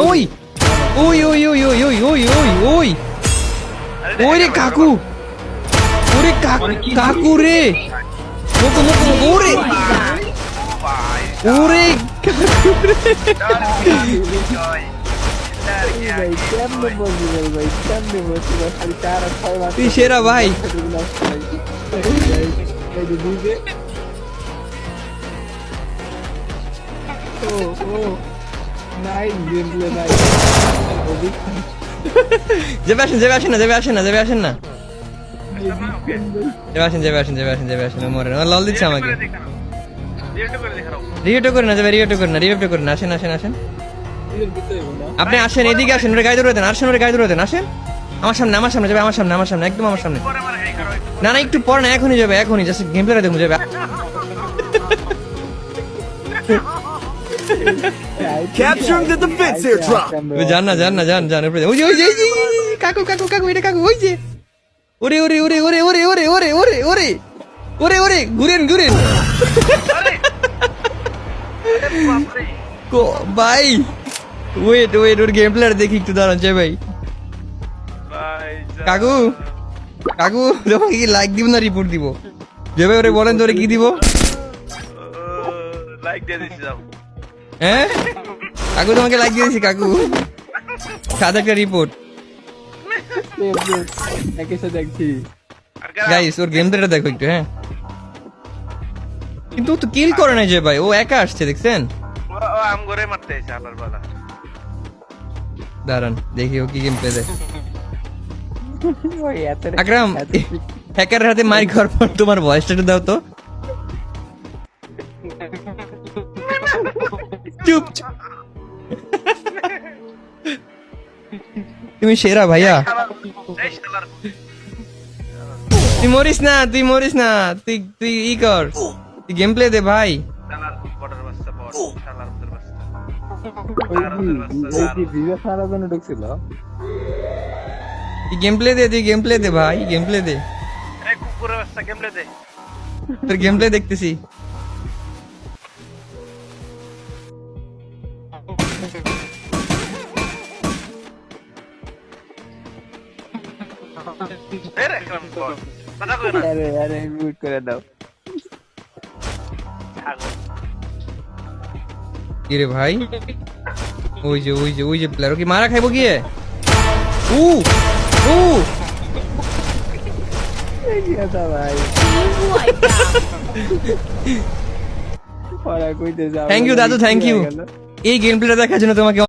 ওই ওই ওই ওই ওই ওই ওই ওই ওই ওই রে কাকু, ওরে কাকু রে, মোকো মোকো ওরে ওরে তুই সেরা ভাই। যাবে আসেন যাবে আসেন না যাবে আসেন না যাবে আসেন না যাবে আসেন যাবে আসেন যাবে আসেন যাবে আসেন মরে লল দিচ্ছে আমাকে। রিয়েটো করে না যাবে, রিয়েটো করে না, রিয়েটো করে না, আসেন আসেন আসেন আপনি আসেন এদিকে আসেন, ওরে গায়ে ধরে দেন, আসেন ওরে গায়ে ধরে দেন, আসেন আমার সামনে আমার সামনে যাবে, আমার সামনে আমার সামনে একদম আমার সামনে। না না একটু পর না, এখনই যাবে, এখনই জাস্ট গেম প্লেটা দেখুন যাবে। Capturing the defense airdrop. জান না জান না জান জান ওই যে ওই যে কাকু কাকু কাকু এটা কাকু ওই যে ওরে ওরে ওরে ওরে ওরে ওরে ওরে ওরে ওরে ওরে ওরে ঘুরেন ঘুরেন ভাই ওয়েট ওয়েট ওর গেম প্লেয়ার দেখি একটু দাঁড়ান চাই ভাই। কাকু কাকু তোমাকে কি লাইক দিব না রিপোর্ট দিব? যে ভাই ওরে বলেন তোরে কি দিব? লাইক দিয়ে দিছি যাও। হ্যাঁ কাকু তোমাকে লাইক দিয়েছি কাকু, সাদা একটা রিপোর্ট। গাইস ওর গেম প্লেটা দেখো একটু। হ্যাঁ কিন্তু ও তো কিল করে না যে ভাই, ও একা আসছে দেখছেন। ও আম করে মারতে এসে আবার বলা। দাঁড়ান দেখি ও কি গেম প্লে দেয়। আকরাম হ্যাকারের হাতে মাইর খাওয়ার পর তোমার ভয়েসটা একটু দাও তো। চুপ চুপ। তুমি সেরা ভাইয়া, এই শালার তুই মরিস না তুই মরিস না, তুই তুই ই কর, তুই গেম প্লে দে ভাই। শালার বর্ডার বাচ্চা বড় শালার উত্তর বাচ্চা। তুই গেম প্লে দে, তুই গেম প্লে দে ভাই, গেম প্লে দে, এই কুকুরের বাচ্চা কেমনে দে? তোর গেম প্লে দেখতেছি। এই রে একদম বল। কথা কই না। ছাগল। কি রে ভাই, ওই যে ওই যে ওই যে প্লেয়ার কি মারা খাইবো গিয়ে। উ উ থ্যাংক ইউ দাদু, থ্যাংক ইউ এই গেম প্লেটা দেখার জন্য তোমাকে